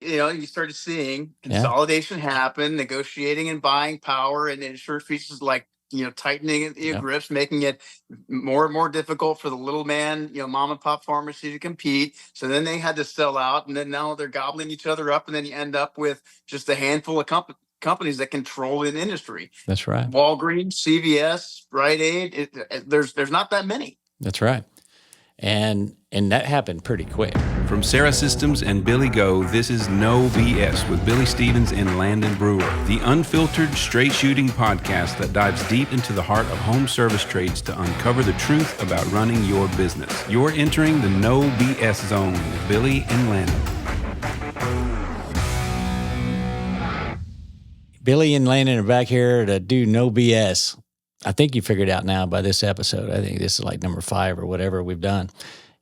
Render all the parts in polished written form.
you started seeing consolidation happen, negotiating and buying power, and insurance features like tightening grips, making it more and more difficult for the little man, mom and pop pharmacy to compete. So then they had to sell out, and then now they're gobbling each other up, and then you end up with just a handful of companies that control an industry. That's right. Walgreens, CVS, Rite Aid. There's not that many. That's right. And that happened pretty quick. From Sarah Systems and Billy Go, this is No B.S. with Billy Stevens and Landon Brewer, the unfiltered, straight-shooting podcast that dives deep into the heart of home service trades to uncover the truth about running your business. You're entering the No B.S. zone with Billy and Landon. Billy and Landon are back here to do No B.S. I think you figured out now by this episode. I think this is like number 5 or whatever we've done.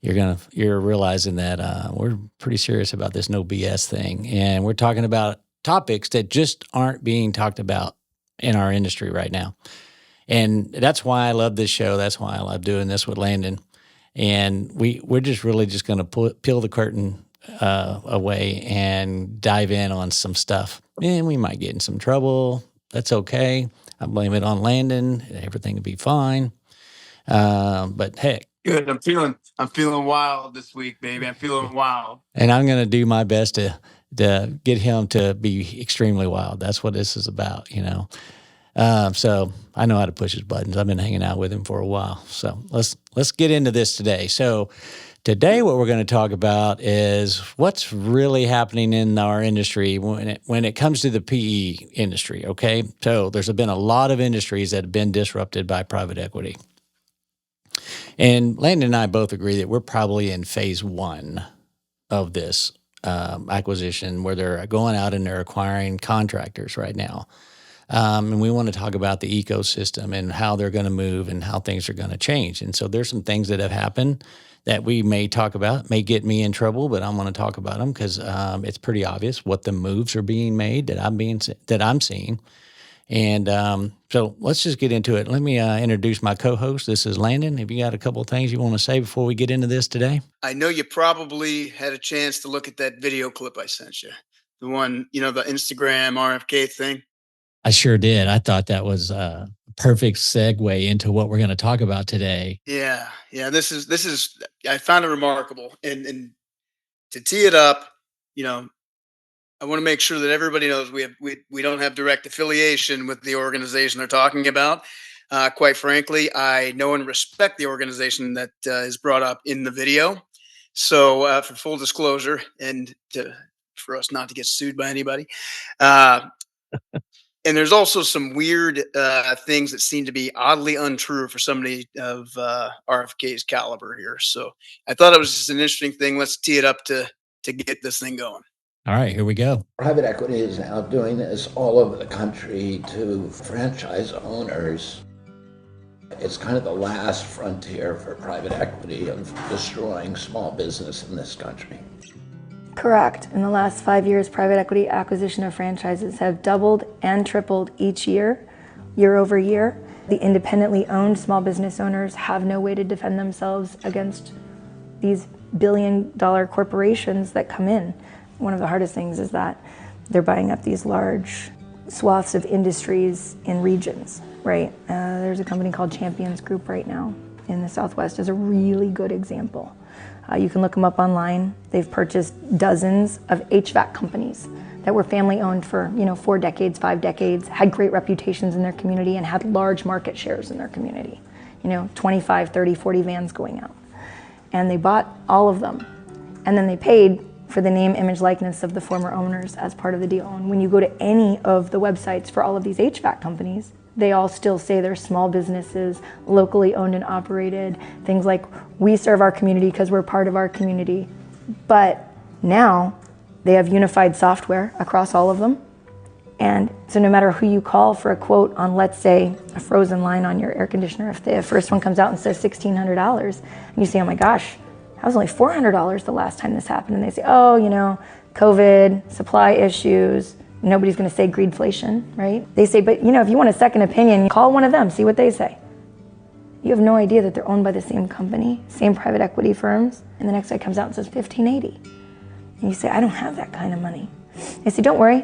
You're realizing that we're pretty serious about this No BS thing, and we're talking about topics that just aren't being talked about in our industry right now. And that's why I love this show. That's why I love doing this with Landon. And we're just really just going to peel the curtain away and dive in on some stuff. And we might get in some trouble. That's okay. I blame it on Landon. Everything will be fine. But heck. Good. I'm feeling wild this week, baby. I'm feeling wild. And I'm going to do my best to get him to be extremely wild. That's what this is about, So I know how to push his buttons. I've been hanging out with him for a while. So let's get into this today. So today what we're going to talk about is what's really happening in our industry when it comes to the PE industry, okay? So there's been a lot of industries that have been disrupted by private equity. And Landon and I both agree that we're probably in phase 1 of this acquisition, where they're going out and they're acquiring contractors right now. And we want to talk about the ecosystem and how they're going to move and how things are going to change. And so there's some things that have happened that we may talk about, may get me in trouble, but I'm going to talk about them because it's pretty obvious what the moves are being made that I'm seeing. And so let's just get into it. Let me introduce my co-host. This is Landon. Have you got a couple of things you want to say before we get into this today? I know you probably had a chance to look at that video clip I sent you. The one, the Instagram RFK thing. I sure did. I thought that was a perfect segue into what we're going to talk about today. Yeah. This is. I found it remarkable, and to tee it up, I want to make sure that everybody knows we don't have direct affiliation with the organization they're talking about. Quite frankly, I know and respect the organization that is brought up in the video. So for full disclosure, and for us not to get sued by anybody, and there's also some weird things that seem to be oddly untrue for somebody of RFK's caliber here. So I thought it was just an interesting thing. Let's tee it up to get this thing going. All right, here we go. Private equity is now doing this all over the country to franchise owners. It's kind of the last frontier for private equity of destroying small business in this country. Correct. In the last 5 years, private equity acquisition of franchises have doubled and tripled each year over year. The independently owned small business owners have no way to defend themselves against these billion-dollar corporations that come in. One of the hardest things is that they're buying up these large swaths of industries in regions, right? There's a company called Champions Group right now in the Southwest is a really good example. You can look them up online. They've purchased dozens of HVAC companies that were family owned for 4 decades, 5 decades, had great reputations in their community and had large market shares in their community. 25, 30, 40 vans going out. And they bought all of them. And then they paid for the name, image, likeness of the former owners as part of the deal. And when you go to any of the websites for all of these HVAC companies, they all still say they're small businesses, locally owned and operated, things like, we serve our community because we're part of our community. But now they have unified software across all of them. And so no matter who you call for a quote on, let's say, a frozen line on your air conditioner, if the first one comes out and says $1,600, and you say, oh my gosh, that was only $400 the last time this happened. And they say, oh, COVID, supply issues, nobody's going to say greedflation, right? They say, but if you want a second opinion, call one of them, see what they say. You have no idea that they're owned by the same company, same private equity firms, and the next guy comes out and says $1,580. And you say, I don't have that kind of money. They say, don't worry,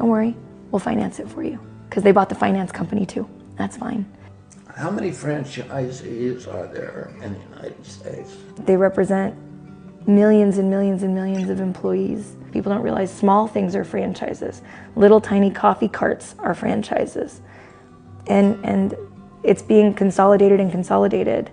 we'll finance it for you. Because they bought the finance company too. That's fine. How many franchisees are there in the United States? They represent millions and millions and millions of employees. People don't realize small things are franchises. Little tiny coffee carts are franchises. And it's being consolidated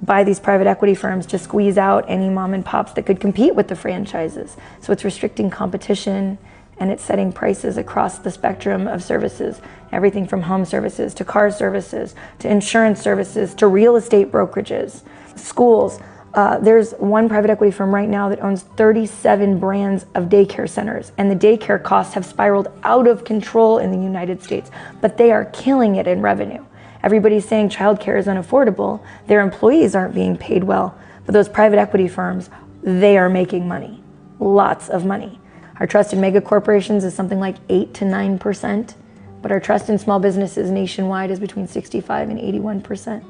by these private equity firms to squeeze out any mom and pops that could compete with the franchises. So it's restricting competition, and it's setting prices across the spectrum of services, everything from home services to car services to insurance services to real estate brokerages, schools. There's one private equity firm right now that owns 37 brands of daycare centers, and the daycare costs have spiraled out of control in the United States, but they are killing it in revenue. Everybody's saying childcare is unaffordable. Their employees aren't being paid well, but those private equity firms, they are making money, lots of money. Our trust in mega corporations is something like 8 to 9%, but our trust in small businesses nationwide is between 65 and 81%.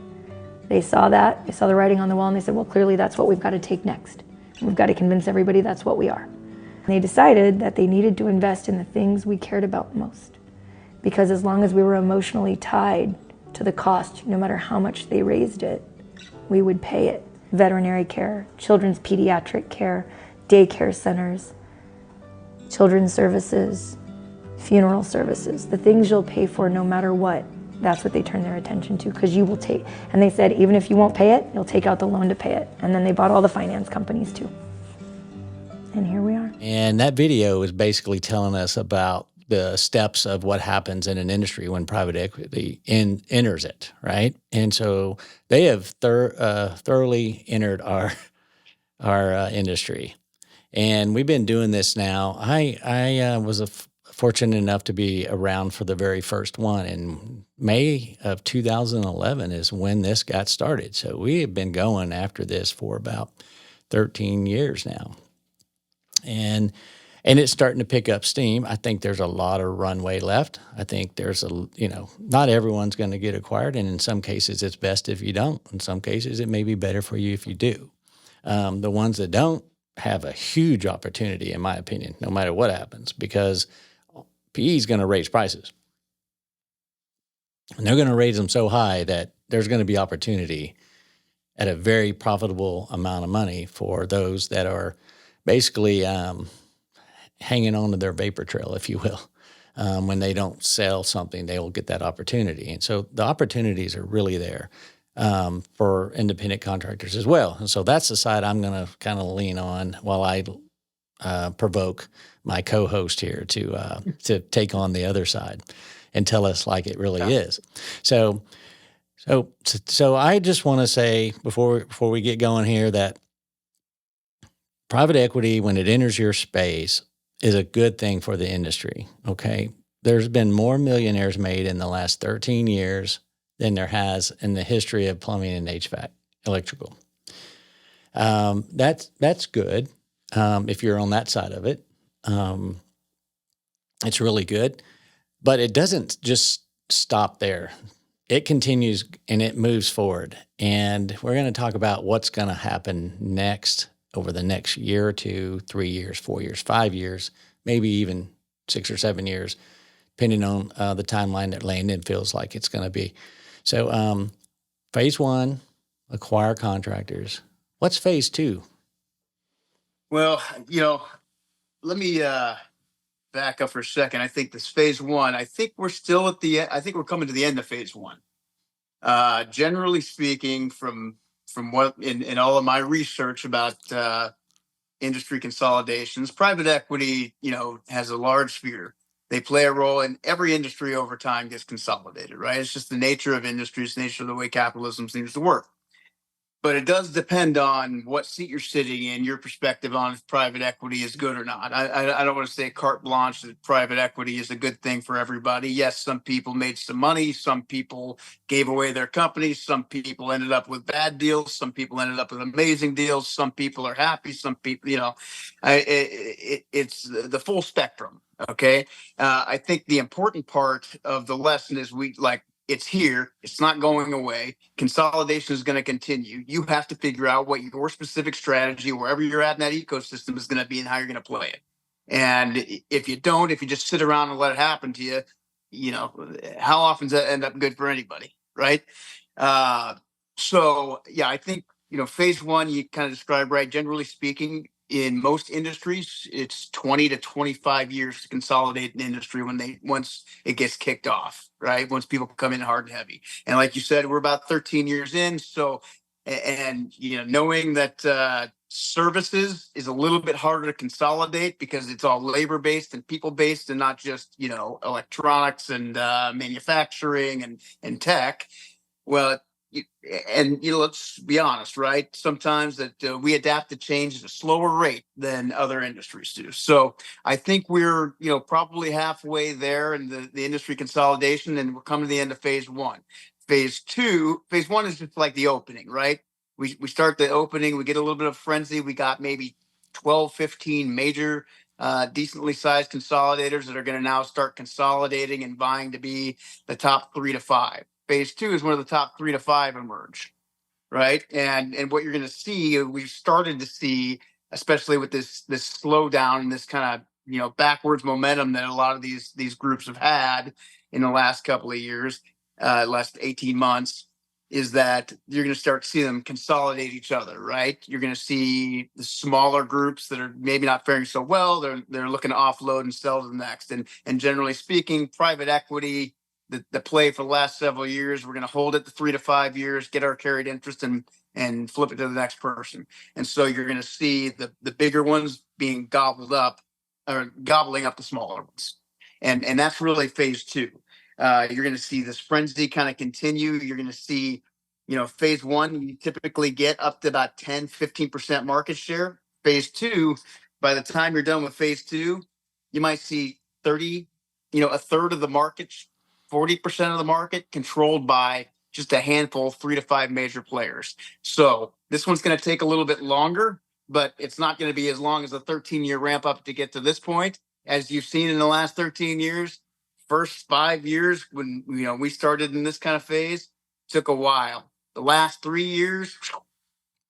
They saw that, they saw the writing on the wall, and they said, well, clearly that's what we've got to take next. We've got to convince everybody that's what we are. And they decided that they needed to invest in the things we cared about most. Because as long as we were emotionally tied to the cost, no matter how much they raised it, we would pay it. Veterinary care, children's pediatric care, daycare centers, children's services, funeral services, the things you'll pay for no matter what, that's what they turn their attention to, because you will take, and they said, even if you won't pay it, you'll take out the loan to pay it. And then they bought all the finance companies too. And here we are. And that video is basically telling us about the steps of what happens in an industry when private equity enters it, right? And so they have thoroughly entered our industry. And we've been doing this now. I was fortunate enough to be around for the very first one. In May of 2011 is when this got started. So we have been going after this for about 13 years now. And it's starting to pick up steam. I think there's a lot of runway left. I think there's not everyone's going to get acquired. And in some cases, it's best if you don't. In some cases, it may be better for you if you do. The ones that don't have a huge opportunity, in my opinion, no matter what happens, because PE is going to raise prices. And they're going to raise them so high that there's going to be opportunity at a very profitable amount of money for those that are basically hanging on to their vapor trail, if you will. When they don't sell something, they will get that opportunity. And so the opportunities are really there for independent contractors as well. And so that's the side I'm going to kind of lean on while I provoke my co-host here to take on the other side and tell us like it really is. So I just want to say before we get going here that private equity, when it enters your space, is a good thing for the industry. Okay, there's been more millionaires made in the last 13 years than there has in the history of plumbing and HVAC, electrical. That's good if you're on that side of it. It's really good, but it doesn't just stop there. It continues and it moves forward. And we're going to talk about what's going to happen next over the next year or 2, 3 years, 4 years, 5 years, maybe even 6 or 7 years, depending on the timeline that Landon feels like it's going to be. So phase 1, acquire contractors. What's phase 2? Well, let me back up for a second. I think this phase 1, I think we're still at the end. I think we're coming to the end of phase 1. Generally speaking, from what in all of my research about industry consolidations, private equity, has a large sphere. They play a role in every industry over time gets consolidated, right? It's just the nature of industry, it's the nature of the way capitalism seems to work. But it does depend on what seat you're sitting in, your perspective on if private equity is good or not. I don't want to say carte blanche that private equity is a good thing for everybody. Yes, some people made some money. Some people gave away their companies. Some people ended up with bad deals. Some people ended up with amazing deals. Some people are happy. Some people, it's the full spectrum. Okay. I think the important part of the lesson is It's here. It's not going away. Consolidation is going to continue. You have to figure out what your specific strategy, wherever you're at in that ecosystem, is going to be and how you're going to play it. And if you don't, if you just sit around and let it happen to you, how often does that end up good for anybody, right? So yeah, I think phase one you kind of described right. Generally speaking, in most industries, it's 20 to 25 years to consolidate an industry once it gets kicked off, right? Once people come in hard and heavy. And like you said, we're about 13 years in. So, and knowing that services is a little bit harder to consolidate because it's all labor based and people based and not just, electronics and manufacturing and tech. Well, let's be honest, right? Sometimes that we adapt to change at a slower rate than other industries do. So I think we're, probably halfway there in the industry consolidation, and we're coming to the end of phase one. Phase one is just like the opening, right? We start the opening, we get a little bit of frenzy. We got maybe 12, 15 major, decently sized consolidators that are going to now start consolidating and vying to be the top 3 to 5. Phase two is where the top 3 to 5 emerge, right? And what you're going to see, we've started to see, especially with this slowdown and this kind of backwards momentum that a lot of these groups have had in the last couple of years, last 18 months, is that you're going to start to see them consolidate each other, right? You're going to see the smaller groups that are maybe not faring so well. They're looking to offload and sell to the next. And generally speaking, private equity, the play for the last several years, we're going to hold it to 3 to 5 years, get our carried interest and flip it to the next person. And so you're going to see the bigger ones being gobbled up or gobbling up the smaller ones. And that's really phase two. You're going to see this frenzy kind of continue. You're going to see, phase one, you typically get up to about 10, 15% market share. Phase two, by the time you're done with phase two, you might see 30, a third of the market, 40% of the market controlled by just a handful, 3 to 5 major players. So this one's going to take a little bit longer, but it's not going to be as long as a 13-year ramp up to get to this point. As you've seen in the last 13 years, first 5 years when we started in this kind of phase took a while. The last 3 years,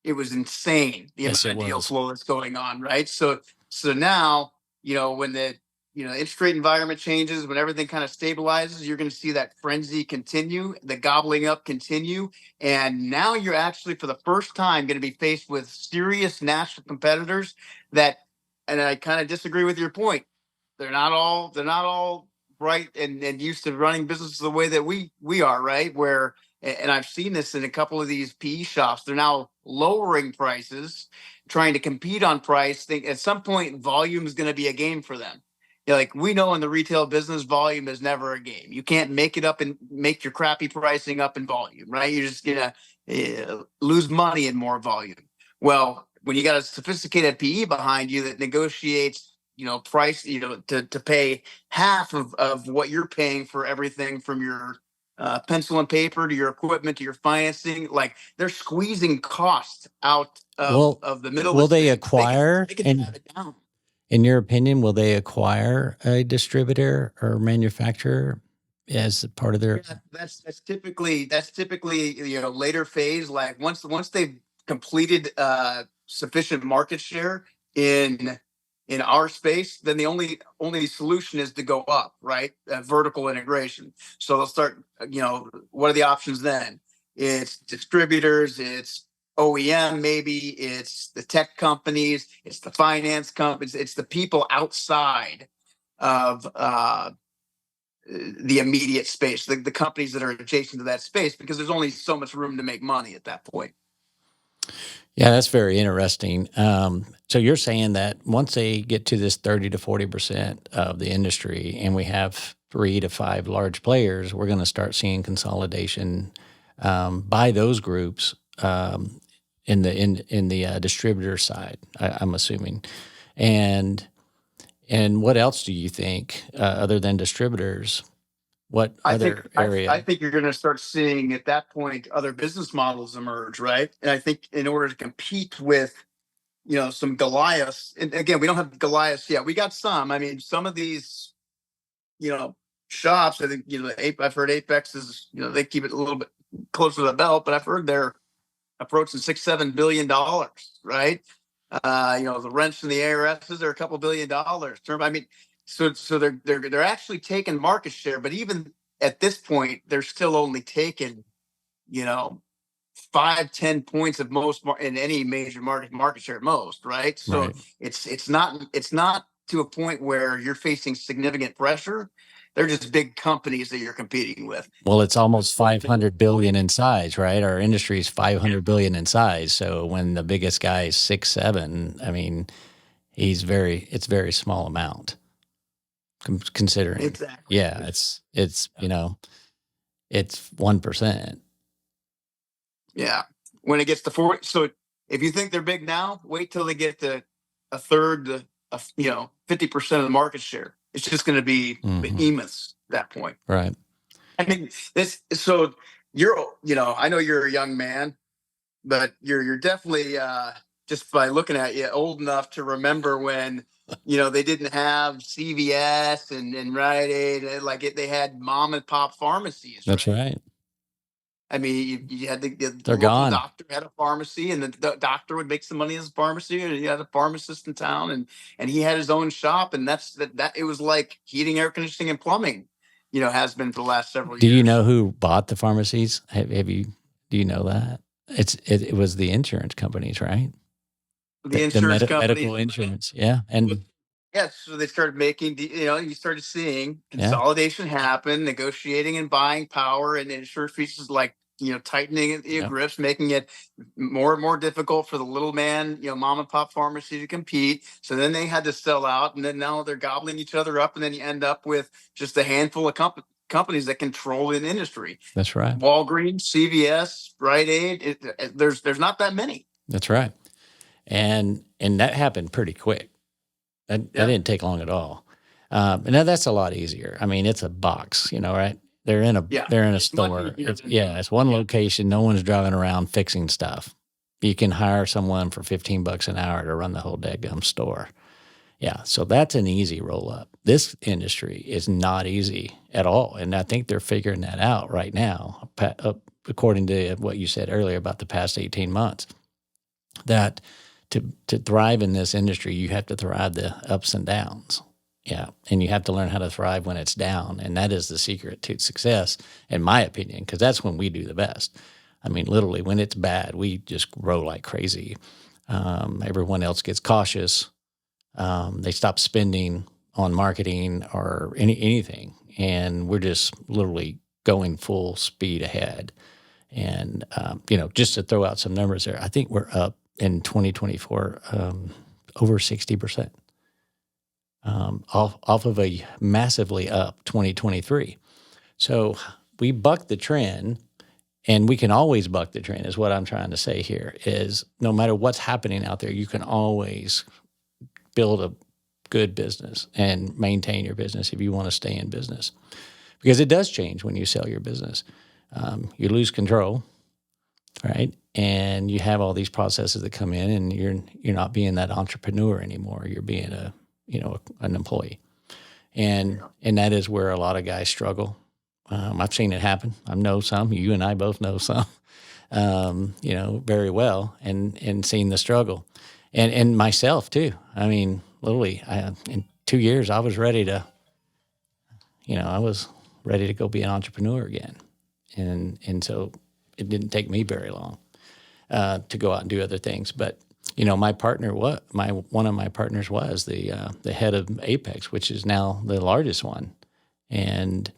it was insane the Yes, amount it of deal was. flow that's going on, right? So now, when the interest rate environment changes, when everything kind of stabilizes, you're going to see that frenzy continue, the gobbling up continue. And now you're actually, for the first time, going to be faced with serious national competitors that, and I kind of disagree with your point. They're not all bright and used to running businesses the way that we are, right? Where, and I've seen this in a couple of these PE shops, they're now lowering prices, trying to compete on price. Think at some point volume is going to be a game for them. Like we know in the retail business, volume is never a game. You can't make it up and make your crappy pricing up in volume, right? You're just gonna lose money in more volume. Well, when you got a sophisticated PE behind you that negotiates, price, to pay half of what you're paying for everything from your pencil and paper to your equipment to your financing, like they're squeezing costs out of the middle. Will they They acquire, can drive it down. in your opinion, will they acquire a distributor or manufacturer as part of their? Yeah, that's typically later phase. Like once they've completed sufficient market share in our space, then the only solution is to go up, right? Vertical integration. So they'll start. What are the options then? It's distributors. It's OEM, maybe it's the tech companies, it's the finance companies, it's the people outside of the immediate space, the companies that are adjacent to that space, because there's only so much room to make money at that point. Yeah, that's very interesting. So you're saying that once they get to this 30 to 40% of the industry, and we have 3 to 5 large players, we're going to start seeing consolidation by those groups in the distributor side. I'm assuming, and what else do you think other than distributors? What other area? I think you're going to start seeing at that point other business models emerge, right? And I think in order to compete with some Goliaths, and again, we don't have Goliaths yet. We got some. I mean, some of these shops. I think, I've heard Apex is, they keep it a little bit closer to the belt, but I've heard they're approaching $6-7 billion, right? The rents from the ARSs are a couple $1 billion. I mean, so they're actually taking market share, but even at this point, they're still only taking, you know, 5-10 points of most in any major market share at most, right? So Right. it's not to a point where you're facing significant pressure. They're just big companies that you're competing with. Well, it's almost 500 billion in size, right? Our industry is 500 billion in size. So when the biggest guy is 6, 7, I mean, it's very small amount considering. Exactly. Yeah, it's it's 1%. Yeah. When it gets to 40, so if you think they're big now, wait till they get to a third to 50% of the market share. It's just going to be behemoths at that point. Right. I mean, so I know you're a young man, but you're definitely just by looking at you old enough to remember when they didn't have CVS and Rite Aid, they had mom and pop pharmacies. That's right. I mean, you had the They're local gone. doctor had a pharmacy, and the doctor would make some money as a pharmacy, and you had a pharmacist in town, and he had his own shop, and that it was like heating, air conditioning, and plumbing, has been for the last several years. Do you know who bought the pharmacies? Do you know that? It was the insurance companies, right? The insurance companies, medical insurance. Yeah. And yes, so they started making, you started seeing consolidation happen, negotiating and buying power, and insurance features tightening grips, making it more and more difficult for the little man, mom and pop pharmacy to compete. So then they had to sell out, and then now they're gobbling each other up, and then you end up with just a handful of companies that control an industry. That's right. Walgreens, CVS, Rite Aid. There's not that many. That's right. And that happened pretty quick. That didn't take long at all. And now that's a lot easier. I mean, it's a box, right? They're in a store. It's one location. No one's driving around fixing stuff. You can hire someone for $15 an hour to run the whole daggum store. Yeah, so that's an easy roll up. This industry is not easy at all, and I think they're figuring that out right now, according to what you said earlier about the past 18 months, that to thrive in this industry, you have to thrive the ups and downs. Yeah, and you have to learn how to thrive when it's down, and that is the secret to success, in my opinion, because that's when we do the best. I mean, literally, when it's bad, we just grow like crazy. Everyone else gets cautious. They stop spending on marketing or anything, and we're just literally going full speed ahead. And just to throw out some numbers there, I think we're up in 2024 over 60%. Off of a massively up 2023. So we bucked the trend, and we can always buck the trend is what I'm trying to say here is no matter what's happening out there, you can always build a good business and maintain your business if you want to stay in business. Because it does change when you sell your business. You lose control, right? And you have all these processes that come in, and you're not being that entrepreneur anymore. You're being an employee, and that is where a lot of guys struggle. I've seen it happen. I know some. You and I both know some, very well, and seen the struggle, and myself too. I mean, literally, in 2 years, I was ready to, go be an entrepreneur again, and so it didn't take me very long to go out and do other things, but. My partner, one of my partners was the head of Apex, which is now the largest one, and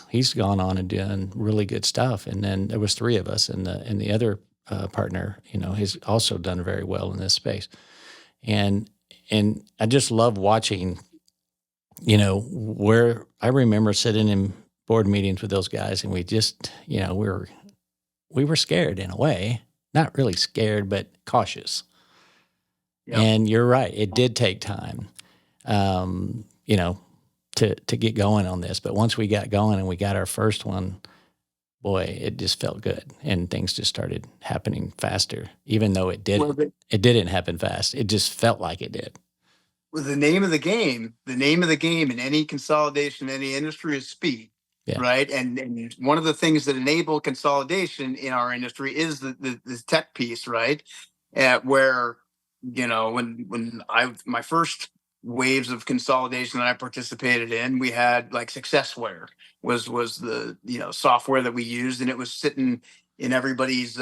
he's gone on and done really good stuff. And then there was 3 of us, and the other partner, has also done very well in this space, and I just love watching, where I remember sitting in board meetings with those guys, and we just, we were scared in a way. Not really scared, but cautious. Yep. And you're right. It did take time, to get going on this. But once we got going and we got our first one, boy, it just felt good. And things just started happening faster, even though it didn't happen fast. It just felt like it did. the name of the game in any consolidation, in any industry is speed. Yeah. Right. And one of the things that enable consolidation in our industry is the tech piece, right? Where, when my first waves of consolidation that I participated in, we had like Successware was the, software that we used, and it was sitting in everybody's,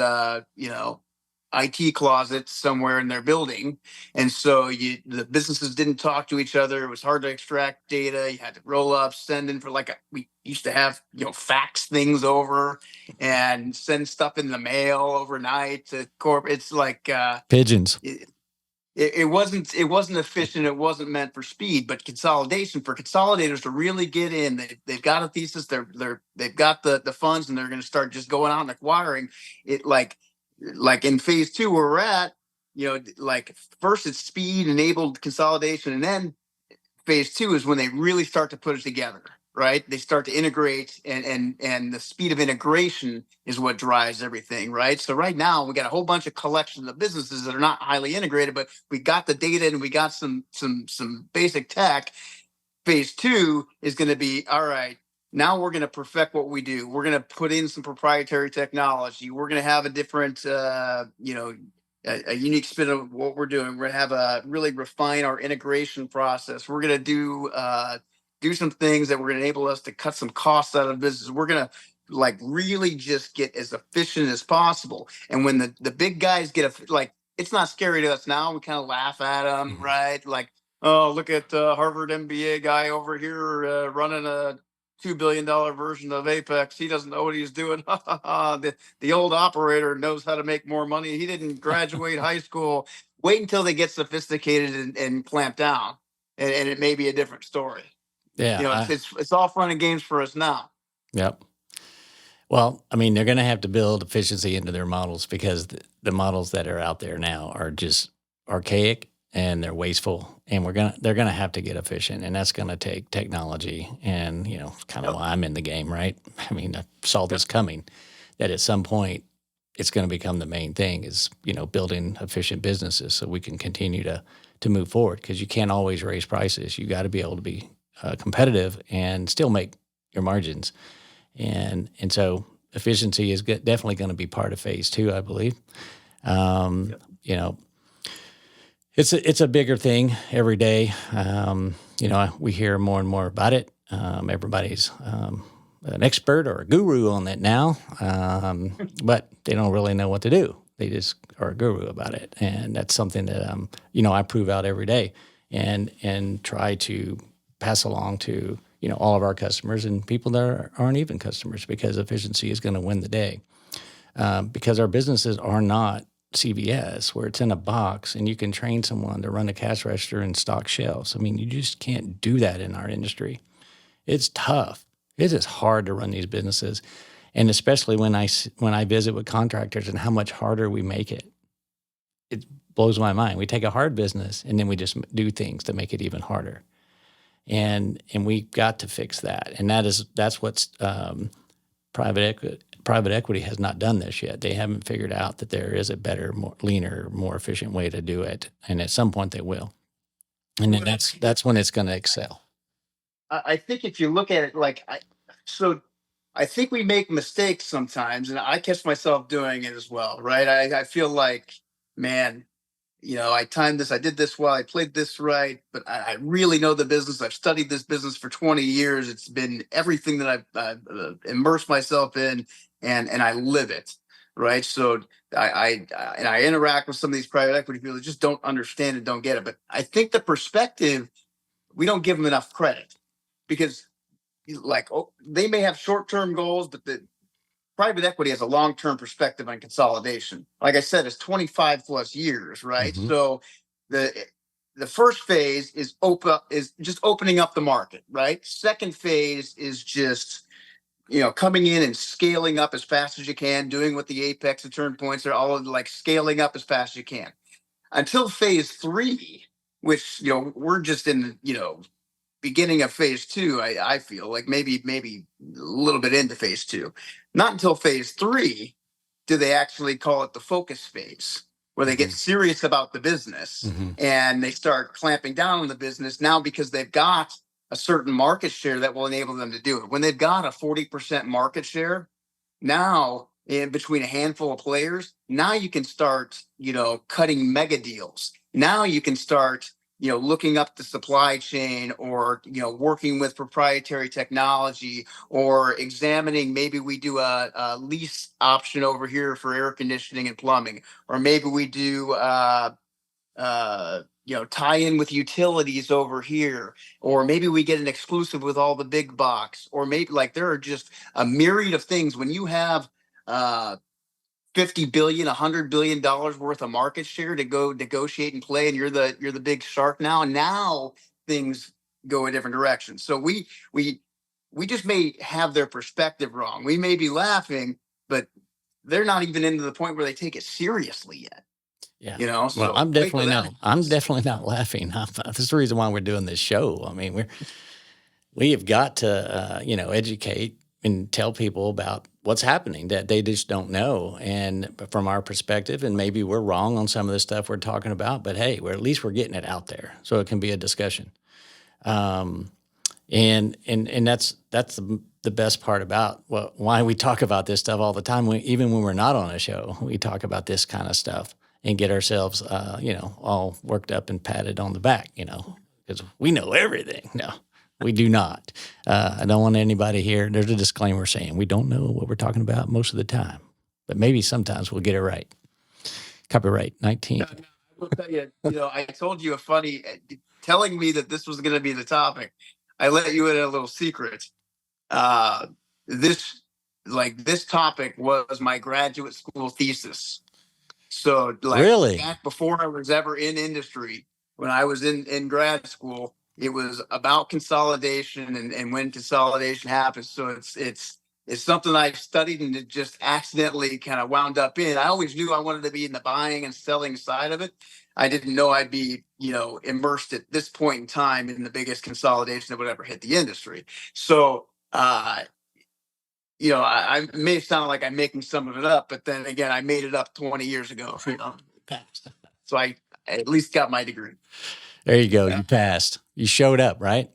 IT closet somewhere in their building. And so the businesses didn't talk to each other. It was hard to extract data. You had to roll up, send in for we used to have, fax things over and send stuff in the mail overnight to It's like, Pigeons. it wasn't efficient. It wasn't meant for speed. But consolidation, for consolidators to really get in, they've got a thesis. They've got the funds, and they're going to start just going out and acquiring it. Like in phase two where we're at, like first it's speed enabled consolidation, and then phase two is when they really start to put it together. Right, they start to integrate, and the speed of integration is what drives everything. Right, so right now we got a whole bunch of collections of businesses that are not highly integrated, but we got the data and we got some basic tech. Phase two is going to be, all right, now we're going to perfect what we do. We're going to put in some proprietary technology. We're going to have a different, a unique spin of what we're doing. We're going to have a really refine our integration process. We're going to do some things that were going to enable us to cut some costs out of business. We're going to really just get as efficient as possible. And when the big guys it's not scary to us now. We kind of laugh at them, right? Like, oh, look at Harvard MBA guy over here running a $2 billion version of Apex. He doesn't know what he's doing. The old operator knows how to make more money. He didn't graduate high school. Wait until they get sophisticated and clamp down, and it may be a different story. Yeah. It's all fun and games for us now. Yep. Well, I mean, they're going to have to build efficiency into their models because the models that are out there now are just archaic and they're wasteful, and they're gonna have to get efficient, and that's gonna take technology. And kind of why I'm in the game, right? I mean, I saw this coming, that at some point it's going to become the main thing is building efficient businesses so we can continue to move forward, because you can't always raise prices. You got to be able to be competitive and still make your margins. And so efficiency is definitely going to be part of phase two, I believe. It's a bigger thing every day. We hear more and more about it. Everybody's an expert or a guru on that now, but they don't really know what to do. They just are a guru about it, and that's something that I prove out every day and try to pass along to all of our customers and people that aren't even customers, because efficiency is going to win the day. Because our businesses are not CVS where it's in a box and you can train someone to run a cash register and stock shelves. I mean, you just can't do that in our industry. It's tough. It is hard to run these businesses, and especially when I visit with contractors and how much harder we make it. It blows my mind. We take a hard business and then we just do things to make it even harder. And we've got to fix that. And that's what's private equity has not done this yet. They haven't figured out that there is a better, more leaner, more efficient way to do it. And at some point they will. And then that's when it's going to excel. I think if you look at it I think we make mistakes sometimes, and I catch myself doing it as well, right? I feel like, man, I timed this, I did this well, I played this right, but I really know the business. I've studied this business for 20 years. It's been everything that I've immersed myself in, and I live it, right? So I interact with some of these private equity people that just don't understand it, don't get it. But I think the perspective, we don't give them enough credit, because they may have short-term goals, but the private equity has a long-term perspective on consolidation. Like I said, it's 25 plus years, right? Mm-hmm. So the first phase is just opening up the market, right? Second phase is just coming in and scaling up as fast as you can, doing what the apex and turn points are, all of scaling up as fast as you can, until phase three, which we're just in beginning of phase two. I feel like maybe a little bit into phase two. Not until phase three do they actually call it the focus phase, where they get serious about the business and they start clamping down on the business now because they've got a certain market share that will enable them to do it. When they've got a 40% market share, now in between a handful of players, now you can start, cutting mega deals. Now you can start, looking up the supply chain, or, working with proprietary technology, or examining, maybe we do a lease option over here for air conditioning and plumbing, or maybe we do, tie in with utilities over here, or maybe we get an exclusive with all the big box, or maybe, like, there are just a myriad of things when you have 50 billion, $100 billion worth of market share to go negotiate and play, and you're the big shark now. Now things go a different direction. So we just may have their perspective wrong. We may be laughing, but they're not even into the point where they take it seriously yet. Yeah. Well, So I'm definitely not laughing. That's the reason why we're doing this show. I mean, we have got to, educate and tell people about what's happening that they just don't know. And from our perspective, and maybe we're wrong on some of the stuff we're talking about, but hey, at least we're getting it out there so it can be a discussion. And that's the best part about why we talk about this stuff all the time. Even when we're not on a show, we talk about this kind of stuff and get ourselves, all worked up and patted on the back, because we know everything. No, we do not. I don't want anybody here. There's a disclaimer saying we don't know what we're talking about most of the time, but maybe sometimes we'll get it right. Copyright 19. No, I will tell you, I told you a funny, telling me that this was going to be the topic. I let you in a little secret. This topic was my graduate school thesis. So, really, back before I was ever in industry, when I was in grad school, it was about consolidation and when consolidation happens. So it's something I've studied, and it just accidentally kind of wound up in. I always knew I wanted to be in the buying and selling side of it. I didn't know I'd be, immersed at this point in time in the biggest consolidation that would ever hit the industry. So, I may sound like I'm making some of it up, but then again, I made it up 20 years ago. So I at least got my degree. There you go. You passed. You showed up, right?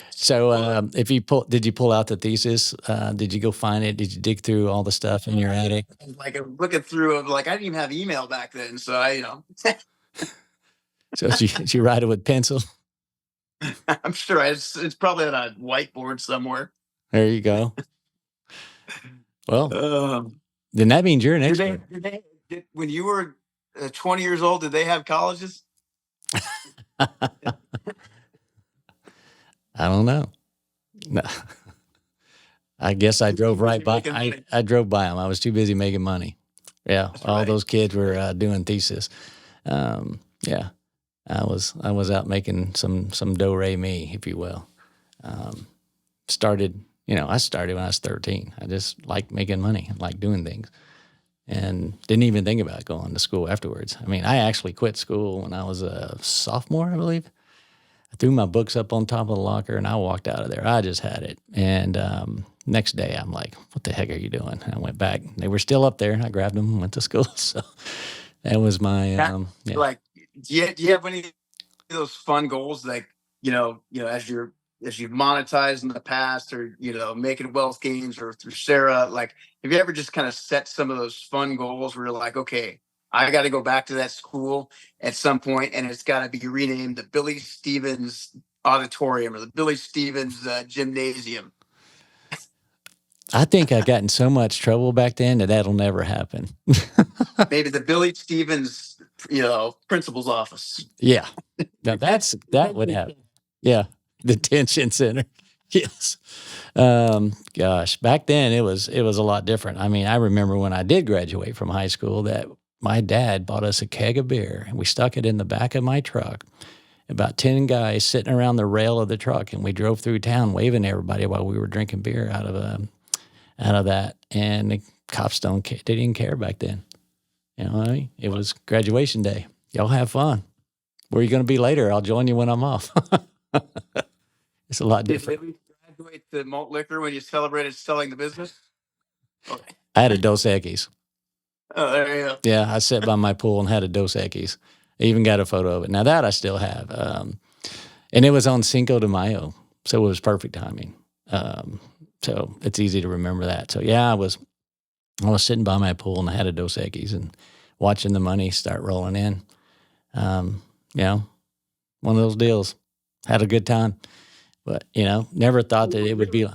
So, did you pull out the thesis? Did you go find it? Did you dig through all the stuff in your attic? I'm looking through. I didn't even have email back then, so So did you write it with pencil? I'm sure it's probably on a whiteboard somewhere. There you go. Well, then that means you're an expert. When you were 20 years old, did they have colleges? I don't know. No. I guess I drove right by. I drove by them. I was too busy making money. Yeah, that's all right. Those kids were doing thesis. Yeah, I was out making some do-re-mi, if you will. I started when I was 13. I just liked making money, liked doing things, and didn't even think about going to school afterwards. I mean, I actually quit school when I was a sophomore, I believe. I threw my books up on top of the locker, and I walked out of there. I just had it. And next day, I'm like, what the heck are you doing? And I went back. They were still up there, and I grabbed them and went to school. So that was my, yeah. Like, do you have any of those fun goals, like, as you've monetized in the past, or, making wealth gains, or through Sarah, like, have you ever just kind of set some of those fun goals where you're like, okay, I got to go back to that school at some point, and it's got to be renamed the Billy Stevens Auditorium or the Billy Stevens Gymnasium? I think I got in so much trouble back then that'll never happen. Maybe the Billy Stevens, principal's office. Yeah, now that would happen. Yeah, the detention center. Yes. Gosh, back then it was a lot different. I mean, I remember when I did graduate from high school that my dad bought us a keg of beer, and we stuck it in the back of my truck. About 10 guys sitting around the rail of the truck, and we drove through town waving at everybody while we were drinking beer out of that. And the cops they didn't care back then. You know what I mean? It was graduation day. Y'all have fun. Where are you going to be later? I'll join you when I'm off. It's a lot different. Did you graduate the malt liquor when you celebrated selling the business? Okay. I had a Dos Equis. Oh, there you go. Yeah, I sat by my pool and had a Dos Equis. I even got a photo of it. Now that I still have. And it was on Cinco de Mayo, so it was perfect timing. So it's easy to remember that. So yeah, I was sitting by my pool and I had a Dos Equis and watching the money start rolling in. You know, one of those deals. Had a good time, but never thought that it would be.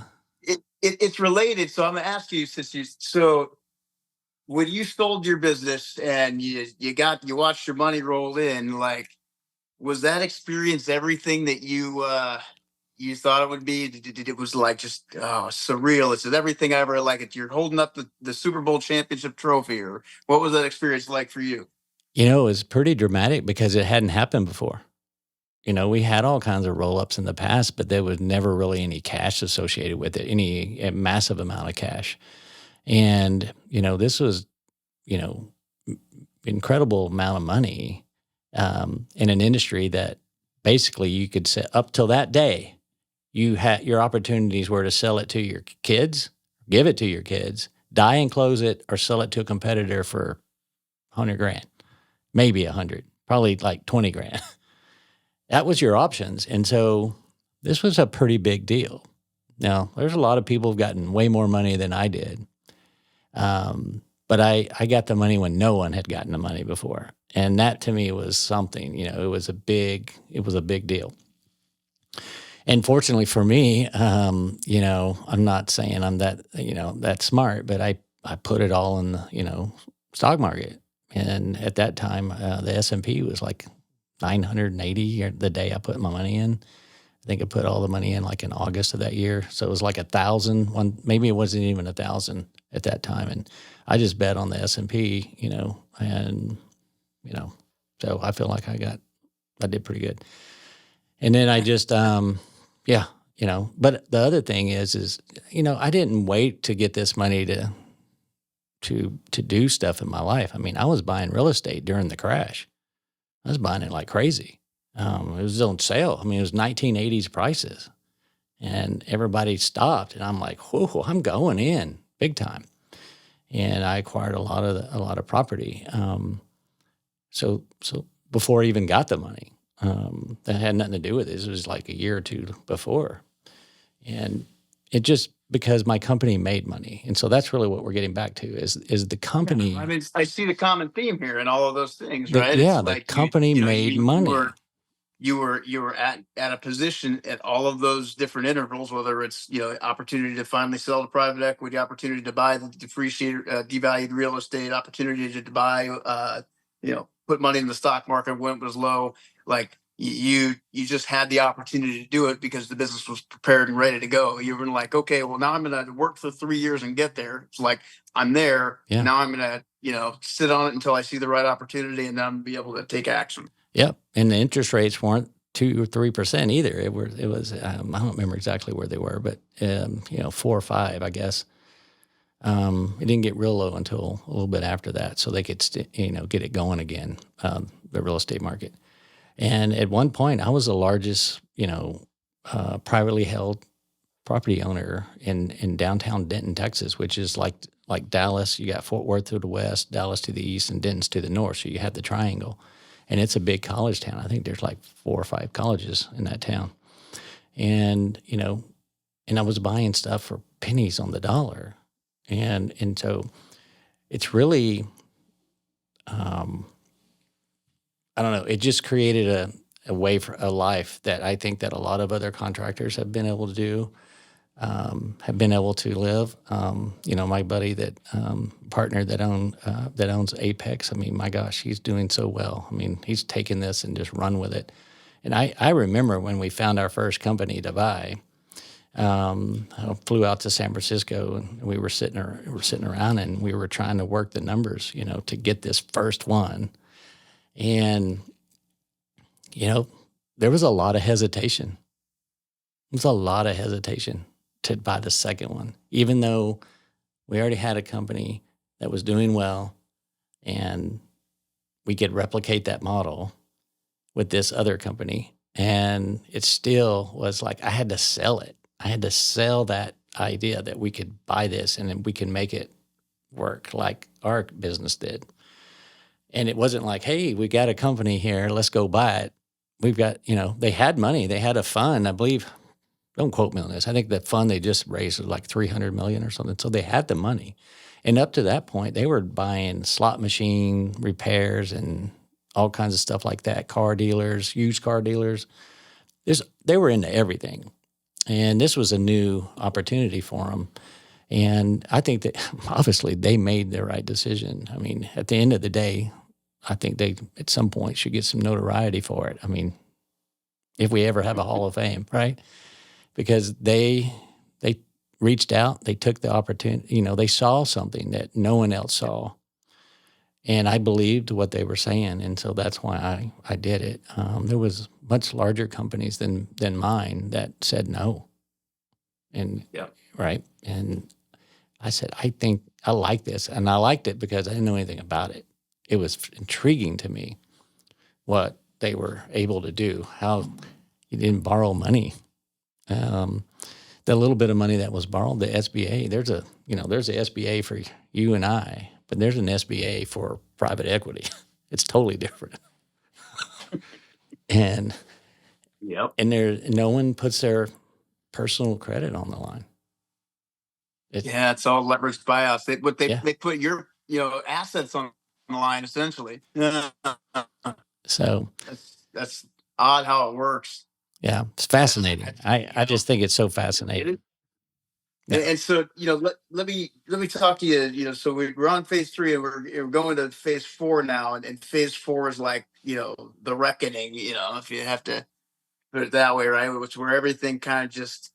It's related. So I'm gonna ask you, so when you sold your business and you watched your money roll in, like, was that experience everything that you thought it would be? It was like just surreal. It's everything I ever like. It you're holding up the Super Bowl championship trophy, or what was that experience like for you? It was pretty dramatic because it hadn't happened before. We had all kinds of roll-ups in the past, but there was never really any cash associated with it, any massive amount of cash. And, this was, incredible amount of money in an industry that basically you could say up till that day, you had your opportunities were to sell it to your kids, give it to your kids, die and close it, or sell it to a competitor for $100,000, maybe 100, probably like 20 grand. That was your options. And so this was a pretty big deal. Now, there's a lot of people who've gotten way more money than I did. But I got the money when no one had gotten the money before. And that to me was something, it was a big deal. And fortunately for me, I'm not saying I'm that smart, but I put it all in the, stock market. And at that time, the S&P was like 980 the day I put my money in. I think I put all the money in like in August of that year. So it was like 1,000, maybe it wasn't even 1,000 at that time. And I just bet on the S&P, and, so I feel like I did pretty good. And then I just, but the other thing is, I didn't wait to get this money to do stuff in my life. I mean, I was buying real estate during the crash. I was buying it like crazy. It was on sale. I mean, it was 1980s prices, and everybody stopped. And I'm like, whoa, I'm going in big time. And I acquired a lot of property. So before I even got the money, that had nothing to do with it. It was like a year or two before, and it just because my company made money, and so that's really what we're getting back to is the company. Yeah, I mean, I see the common theme here in all of those things, right? Yeah, It's the like company made money. You were at a position at all of those different intervals, whether it's opportunity to finally sell to private equity, opportunity to buy the depreciated, devalued real estate, opportunity to buy, put money in the stock market when it was low. Like you just had the opportunity to do it because the business was prepared and ready to go. You were like, okay, well now I'm going to work for 3 years and get there. It's like I'm there. Yeah. Now I'm going to sit on it until I see the right opportunity, and then I'm going to be able to take action. Yep, and the interest rates weren't 2 or 3% either. It was I don't remember exactly where they were, but 4 or 5, I guess. It didn't get real low until a little bit after that, so they could get it going again, the real estate market. And at one point, I was the largest privately held property owner in downtown Denton, Texas, which is like Dallas. You got Fort Worth to the west, Dallas to the east, and Denton's to the north. So you have the triangle. And it's a big college town. I think there's like 4 or 5 colleges in that town. And, and I was buying stuff for pennies on the dollar. And so it's really, I don't know, it just created a way for a life that I think that a lot of other contractors have been able to do, have been able to live. My buddy partner that owns Apex. I mean, my gosh, he's doing so well. I mean, he's taken this and just run with it. And I remember when we found our first company to buy, I flew out to San Francisco and we were sitting around and we were trying to work the numbers, to get this first one. And, there was a lot of hesitation. There was a lot of hesitation to buy the second one, even though we already had a company that was doing well and we could replicate that model with this other company. And it still was like, I had to sell it. I had to sell that idea that we could buy this and then we can make it work like our business did. And it wasn't like, hey, we got a company here, let's go buy it. We've got, they had money, they had a fund, I believe. Don't quote me on this. I think the fund they just raised was like $300 million or something. So they had the money. And up to that point, they were buying slot machine repairs and all kinds of stuff like that, car dealers, used car dealers. They were into everything. And this was a new opportunity for them. And I think that obviously they made the right decision. I mean, at the end of the day, I think they at some point should get some notoriety for it. I mean, if we ever have a Hall of Fame, right? Because they reached out, they took the opportunity, they saw something that no one else saw. And I believed what they were saying, and so that's why I did it. There was much larger companies than mine that said no. And right. And I said, I think I like this. And I liked it because I didn't know anything about it. It was intriguing to me what they were able to do, how you didn't borrow money. The little bit of money that was borrowed, the SBA, there's a SBA for you and I, but there's an SBA for private equity. It's totally different. And no one puts their personal credit on the line. It's all leveraged buyouts. They put your assets on the line essentially. So that's odd how it works. Yeah, it's fascinating. I just think it's so fascinating. And so let me talk to you. So we're on phase 3 and we're going to phase 4 now, and phase 4 is like the reckoning. If you have to put it that way, right? Which where everything kind of just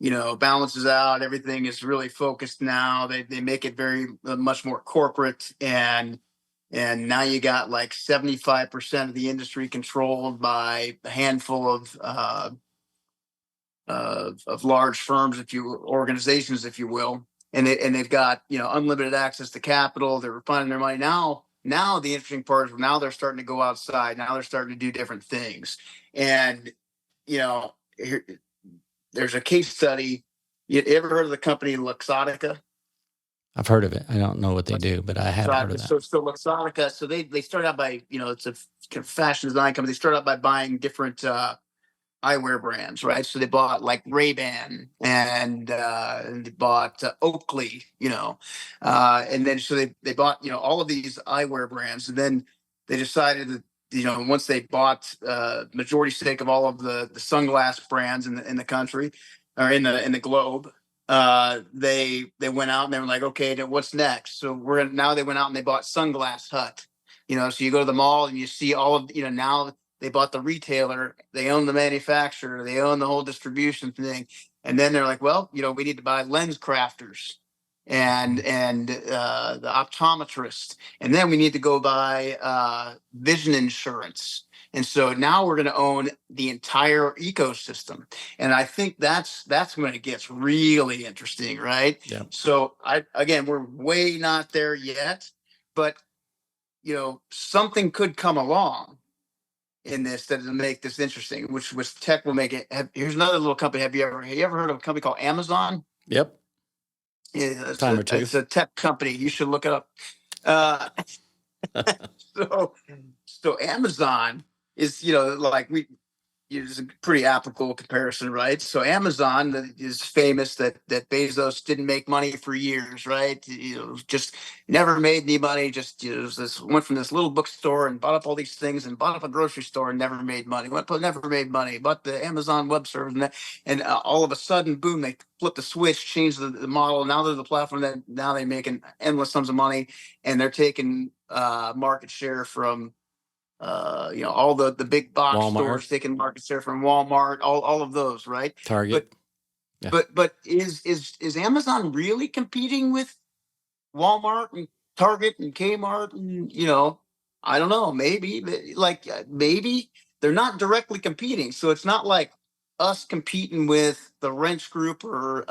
balances out. Everything is really focused now. They make it very much more corporate, and now you got like 75% of the industry controlled by a handful of large firms, organizations, if you will, and they've got unlimited access to capital. They're finding their money now. Now the interesting part is now they're starting to go outside. Now they're starting to do different things, and there's a case study. You ever heard of the company Luxottica? I've heard of it. I don't know what they do, but I have heard of that. So Luxottica, so they started out by, it's a kind of fashion design company. They started out by buying different eyewear brands, right? So they bought like Ray-Ban and they bought Oakley, and then so they bought all of these eyewear brands, and then they decided that once they bought majority stake of all of the sunglass brands in the country or in the globe, they went out and they were like, okay, then what's next? So now they went out and they bought Sunglass Hut, so you go to the mall and you see all of now they bought the retailer, they own the manufacturer, they own the whole distribution thing, and then they're like, well, we need to buy lens crafters and the optometrist, and then we need to go buy vision insurance. And so now we're going to own the entire ecosystem. And I think that's when it gets really interesting, right? Yeah. So we're way not there yet, but something could come along in this that will make this interesting, which was tech will make it. Here's another little company. Have you ever heard of a company called Amazon? Yep. Yeah, Time or two. It's a tech company. You should look it up. So Amazon is, it's a pretty applicable comparison, right? So Amazon is famous that Bezos didn't make money for years, right? Just never made any money. Just went from this little bookstore and bought up all these things and bought up a grocery store and never made money. Never made money. Bought the Amazon Web Service and all of a sudden, boom! They flipped the switch, changed the model. Now they're the platform that now they're making endless sums of money, and they're taking market share from. All the big box Walmart. stores taking market share from Walmart, all of those, right? Target. But is Amazon really competing with Walmart and Target and Kmart? And I don't know. Maybe maybe they're not directly competing, so it's not like us competing with the Wrench Group or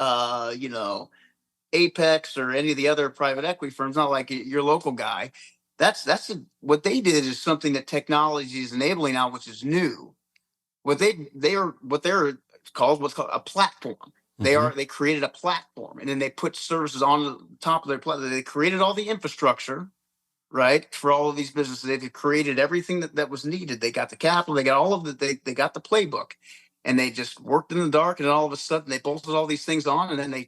Apex or any of the other private equity firms. Not like your local guy. What they did is something that technology is enabling now, which is new. They're called what's called a platform. They created a platform, and then they put services on the top of their platform. They created all the infrastructure, right, for all of these businesses. They've created everything that was needed. They got the capital, they got all of they got the playbook, and they just worked in the dark. And then all of a sudden, they bolted all these things on, and then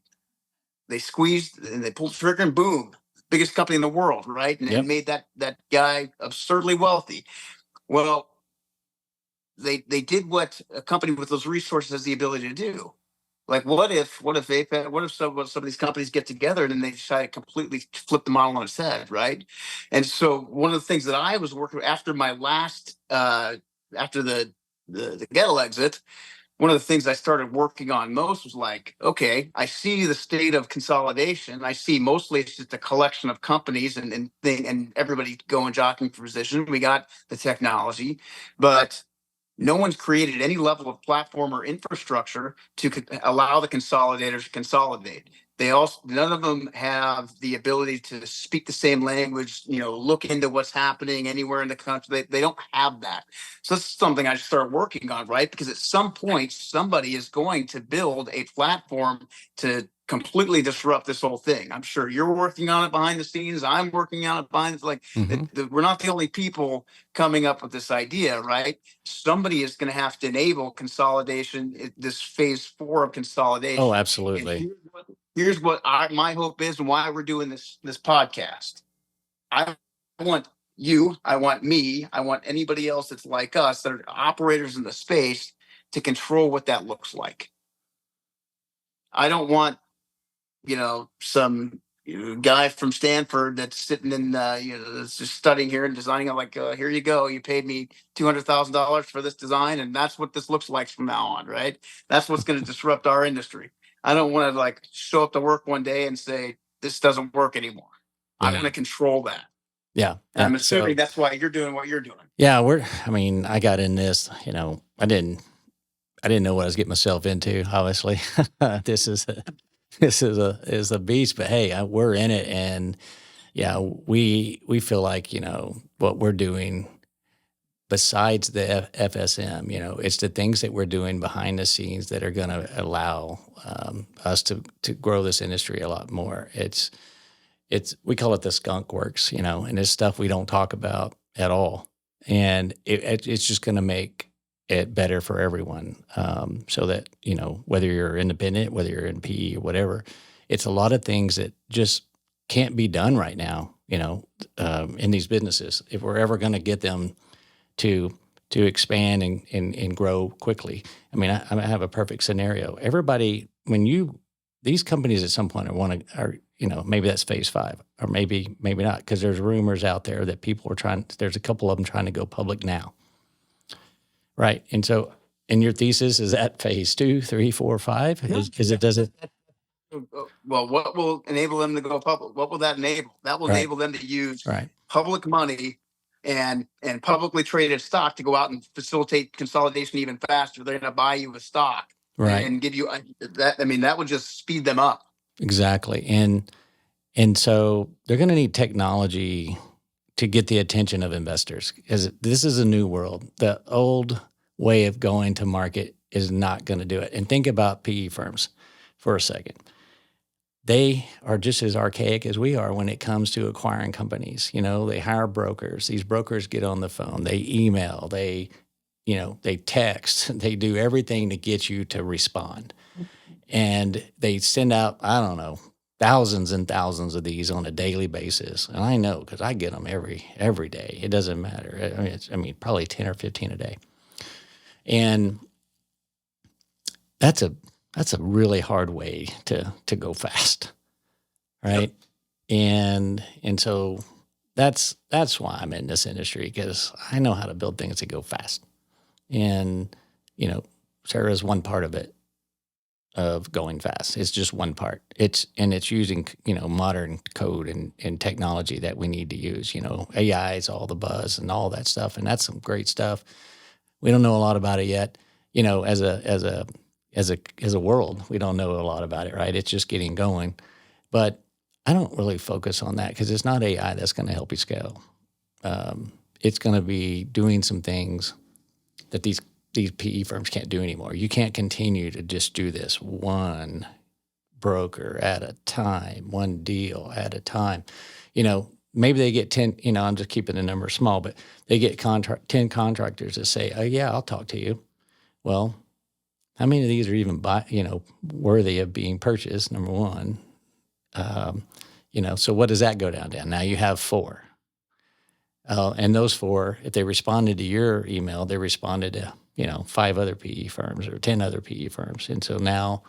they squeezed and they pulled the trigger, and boom, biggest company in the world, right? And made that guy absurdly wealthy. Well, they did what a company with those resources has the ability to do. Like, what if some of these companies get together and then they decide to completely flip the model on its head, right? And so one of the things that I was working after my last after the Gettle exit, one of the things I started working on most was like, okay, I see the state of consolidation. I see mostly it's just a collection of companies and everybody going jockeying for position. We got the technology, but no one's created any level of platform or infrastructure to allow the consolidators to consolidate. None of them have the ability to speak the same language, look into what's happening anywhere in the country. They don't have that. So this is something I start working on, right? Because at some point, somebody is going to build a platform to completely disrupt this whole thing. I'm sure you're working on it behind the scenes. I'm working on it behind. It's like we're not the only people coming up with this idea, right? Somebody is going to have to enable consolidation, this phase 4 of consolidation. Oh, absolutely. Here's what my hope is, and why we're doing this podcast. I want you, I want me, I want anybody else that's like us that are operators in the space to control what that looks like. I don't want some guy from Stanford that's sitting in that's just studying here and designing it. Like, here you go, you paid me $200,000 for this design, and that's what this looks like from now on, right? That's what's going to disrupt our industry. I don't want to show up to work one day and say this doesn't work anymore. I want to control that. Yeah. And I'm assuming that's why you're doing what you're doing. Yeah, I got in this, I didn't know what I was getting myself into, obviously. This is a beast, but hey, we're in it, and yeah, we feel like, what we're doing besides the FSM, it's the things that we're doing behind the scenes that are going to allow us to grow this industry a lot more. We call it the skunk works, and it's stuff we don't talk about at all. And it's just going to make it better for everyone. So that, whether you're independent, whether you're in PE or whatever, it's a lot of things that just can't be done right now, in these businesses. If we're ever going to get them to expand and grow quickly. I mean, I have a perfect scenario. Everybody, these companies at some point are maybe that's phase 5, or maybe not, because there's rumors out there that people are there's a couple of them trying to go public now. Right. And so in your thesis, is that phase 2, 3, 4, 5? Does it? Well, what will enable them to go public? What will that enable? That will enable them to use public money and publicly traded stock to go out and facilitate consolidation even faster. They're going to buy you a stock and give you that. I mean, that would just speed them up. Exactly. And so they're going to need technology to get the attention of investors, because this is a new world. The old way of going to market is not going to do it. And think about PE firms for a second. They are just as archaic as we are when it comes to acquiring companies. They hire brokers. These brokers get on the phone. They email. They text. They do everything to get you to respond. And they send out, I don't know, thousands and thousands of these on a daily basis. And I know, because I get them every day. It doesn't matter. I mean, probably 10 or 15 a day. And that's a really hard way to go fast, right? Yep. And so that's why I'm in this industry, because I know how to build things that go fast. And, Sarah's one part of it, of going fast. It's just one part. It's using, modern code and technology that we need to use. AI is all the buzz and all that stuff, and that's some great stuff. We don't know a lot about it yet. As a world, we don't know a lot about it, right? It's just getting going. But I don't really focus on that, because it's not AI that's going to help you scale. It's going to be doing some things that these these PE firms can't do anymore. You can't continue to just do this one broker at a time, one deal at a time. Maybe they get 10, I'm just keeping the number small, but they get 10 contractors that say, oh yeah, I'll talk to you. Well, how many of these are even worthy of being purchased? Number one. So what does that go down to? Now you have 4. And those 4, if they responded to your email, they responded to, 5 other PE firms or 10 other PE firms. And so now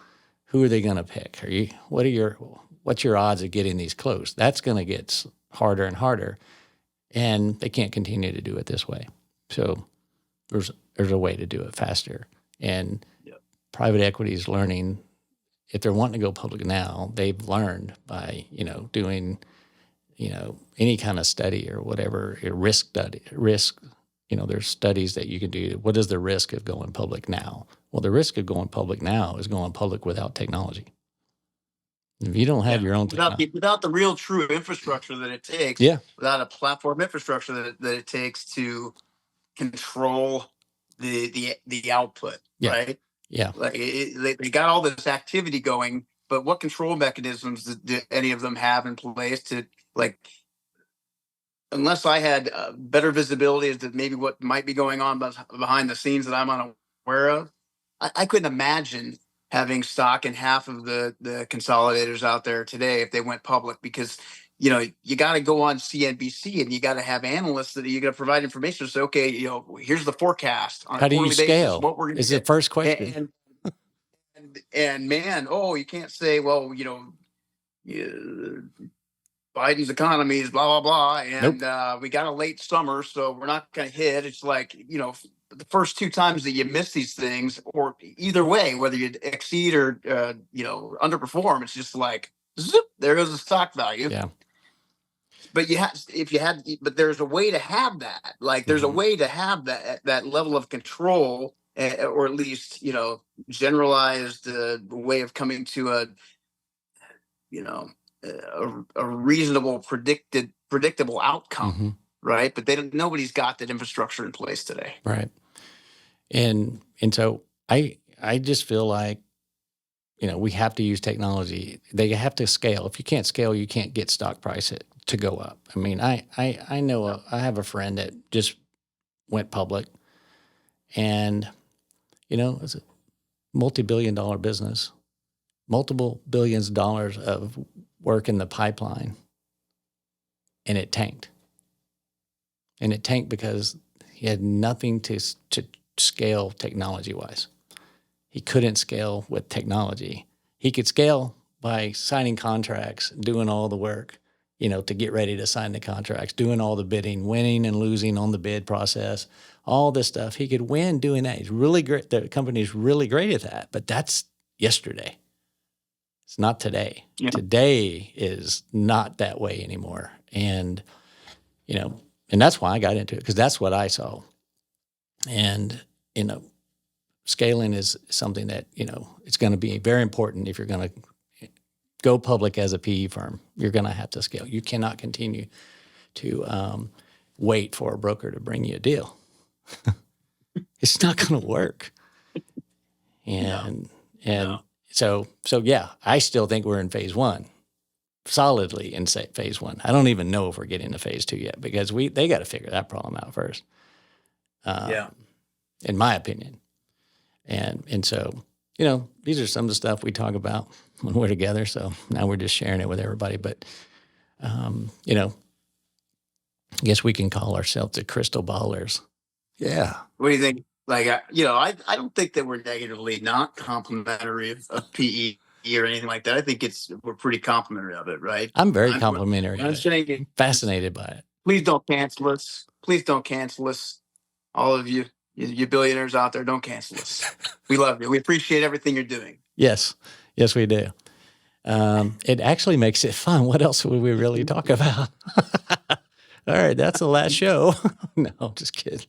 who are they going to pick? What's your odds of getting these closed? That's going to get harder and harder, and they can't continue to do it this way. So there's a way to do it faster. And private equity is learning, if they're wanting to go public now, they've learned by, doing, any kind of study or whatever, a risk study, there's studies that you can do. What is the risk of going public now? Well, the risk of going public now is going public without technology. If you don't have your own technology. Without the real true infrastructure that it takes, without a platform infrastructure that it takes to control the output, right? Yeah. Like they got all this activity going, but what control mechanisms do any of them have in place to, like, unless I had better visibility as to maybe what might be going on behind the scenes that I'm unaware of, I couldn't imagine having stock in half of the consolidators out there today if they went public, because you got to go on CNBC and you got to have analysts that you got to provide information. So, okay, here's the forecast on how a do you quarterly scale? basis, what we're going to is the first question. And man, you can't say, well, Biden's economy is blah, blah, blah. And Nope. We got a late summer, so we're not going to hit. It's like, the first 2 times that you miss these things, or either way, whether you exceed or, underperform, it's just like, zip, there goes the stock value. Yeah. But but there's a way to have that. Like, there's a way to have that level of control, or at least, generalized way of coming to a reasonable predictable outcome, right? But nobody's got that infrastructure in place today, right? And so I just feel like we have to use technology. They have to scale. If you can't scale, you can't get stock price to go up. I mean, I know I have a friend that just went public, and it's a multi-billion-dollar business, multiple billions of dollars of work in the pipeline, and it tanked. And it tanked because he had nothing to scale technology-wise. He couldn't scale with technology. He could scale by signing contracts, doing all the work, to get ready to sign the contracts, doing all the bidding, winning and losing on the bid process, all this stuff. He could win doing that. He's really great. The company's really great at that, but that's yesterday. It's not today. Yeah. Today is not that way anymore. And, and that's why I got into it, because that's what I saw. And, scaling is something that, it's going to be very important if you're going to go public as a PE firm. You're going to have to scale. You cannot continue to wait for a broker to bring you a deal. It's not going to work. And So yeah, I still think we're in phase 1, solidly in phase 1. I don't even know if we're getting to phase 2 yet, because they got to figure that problem out first. In my opinion. And so, these are some of the stuff we talk about when we're together. So now we're just sharing it with everybody. But, I guess we can call ourselves the crystal ballers. Yeah. What do you think? Like, I don't think that we're negatively not complimentary of PE or anything like that. I think we're pretty complimentary of it, right? I'm very complimentary. I'm saying, fascinated by it. Please don't cancel us. Please don't cancel us. All of you billionaires out there, don't cancel us. We love you. We appreciate everything you're doing. Yes, we do. It actually makes it fun. What else would we really talk about? All right, that's the last show. No, just kidding.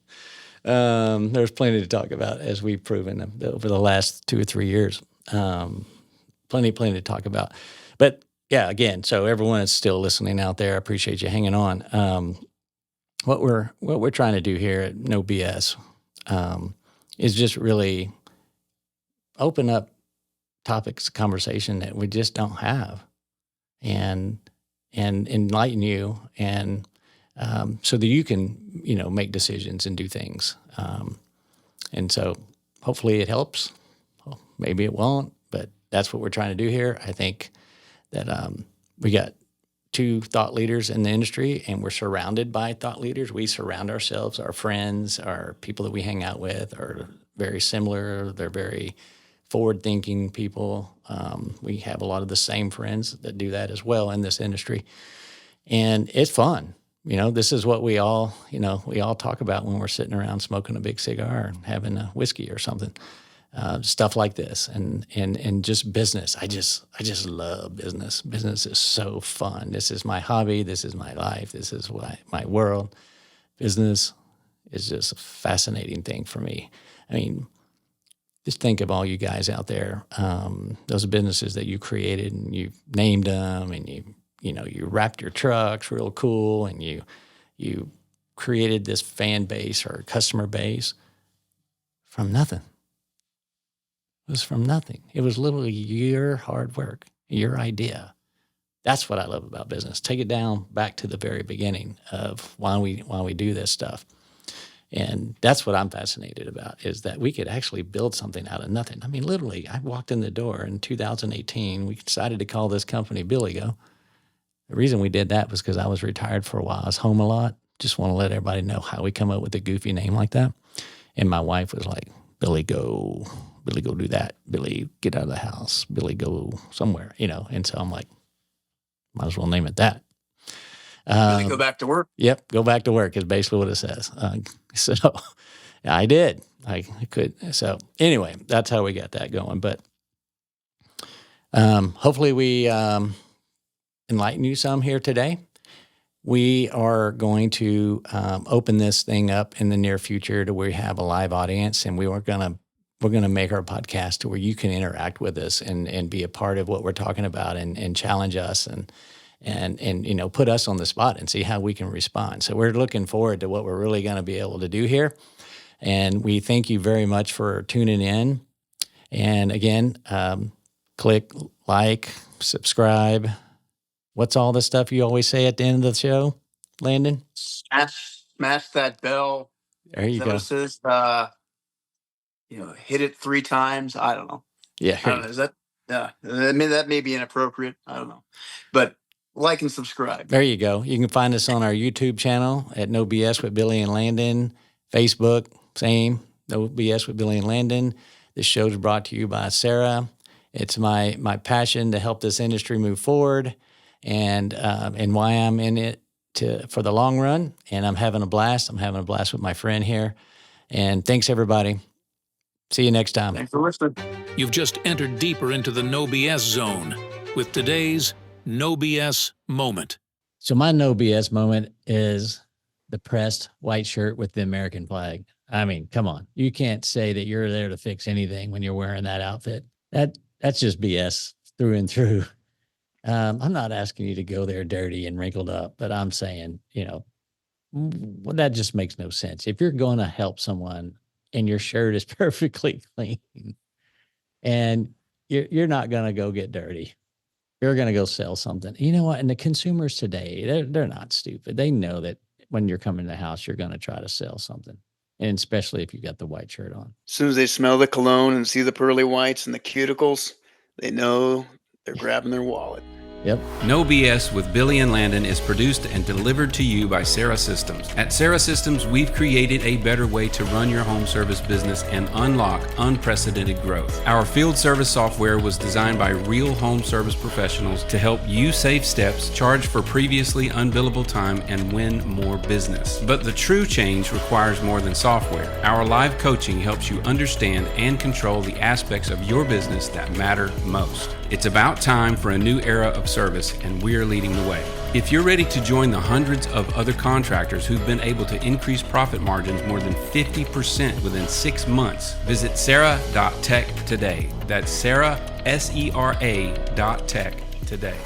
There's plenty to talk about, as we've proven over the last 2 or 3 years. Plenty to talk about. But yeah, again, so everyone is still listening out there, I appreciate you hanging on. What we're trying to do here at No B.S. is just really open up topics of conversation that we just don't have, and enlighten you, and so that you can, make decisions and do things. And so hopefully it helps. Well, maybe it won't, but that's what we're trying to do here. I think that we got 2 thought leaders in the industry, and we're surrounded by thought leaders. We surround ourselves, our friends, our people that we hang out with are very similar. They're very forward-thinking people. We have a lot of the same friends that do that as well in this industry. And it's fun. This is what we all talk about when we're sitting around smoking a big cigar and having a whiskey or something. Stuff like this, and just business. I just love business. Business is so fun. This is my hobby. This is my life. This is my world. Business is just a fascinating thing for me. I mean, just think of all you guys out there, those businesses that you created, and you named them, and you wrapped your trucks real cool, and you created this fan base or customer base from nothing. It was from nothing. It was literally your hard work, your idea. That's what I love about business. Take it down back to the very beginning of why we do this stuff. And that's what I'm fascinated about, is that we could actually build something out of nothing. I mean, literally, I walked in the door in 2018. We decided to call this company Billy Go. The reason we did that was because I was retired for a while. I was home a lot. Just want to let everybody know how we come up with a goofy name like that. And my wife was like, Billy Go do that. Billy, get out of the house. Billy, go somewhere, And so I'm like, might as well name it that. Really go back to work. Yep, go back to work is basically what it says. So I did. I could. So anyway, that's how we got that going. But hopefully we enlighten you some here today. We are going to open this thing up in the near future to where we have a live audience, and we're gonna make our podcast to where you can interact with us and be a part of what we're talking about, and challenge us and put us on the spot and see how we can respond. So we're looking forward to what we're really going to be able to do here. And we thank you very much for tuning in. And again, click like, subscribe. What's all the stuff you always say at the end of the show, Landon? Smash that bell. There you go. What it says? Hit it 3 times. I don't know. Yeah. I don't know. Is that? Yeah. I mean, that may be inappropriate. I don't know. But like and subscribe. There you go. You can find us on our YouTube channel at No B.S. with Billy and Landon. Facebook, same, No B.S. with Billy and Landon. This show is brought to you by Sarah. It's my passion to help this industry move forward, and why I'm in it for the long run. And I'm having a blast. I'm having a blast with my friend here. And thanks, everybody. See you next time. Thanks for listening. You've just entered deeper into the No BS zone with today's No BS moment. So my No BS moment is the pressed white shirt with the American flag. I mean, come on. You can't say that you're there to fix anything when you're wearing that outfit. That's just BS through and through. I'm not asking you to go there dirty and wrinkled up, but I'm saying, that just makes no sense. If you're going to help someone and your shirt is perfectly clean and you're not going to go get dirty, you're going to go sell something. You know what? And the consumers today, they're not stupid. They know that when you're coming to the house, you're going to try to sell something. And especially if you got the white shirt on. As soon as they smell the cologne and see the pearly whites and the cuticles, they know they're grabbing their wallet. Yep. No BS with Billy and Landon is produced and delivered to you by Sarah Systems. At Sarah Systems, we've created a better way to run your home service business and unlock unprecedented growth. Our field service software was designed by real home service professionals to help you save steps, charge for previously unbillable time, and win more business. But the true change requires more than software. Our live coaching helps you understand and control the aspects of your business that matter most. It's about time for a new era of service, and we're leading the way. If you're ready to join the hundreds of other contractors who've been able to increase profit margins more than 50% within 6 months, visit sarah.tech today. That's Sarah, SERA.tech today.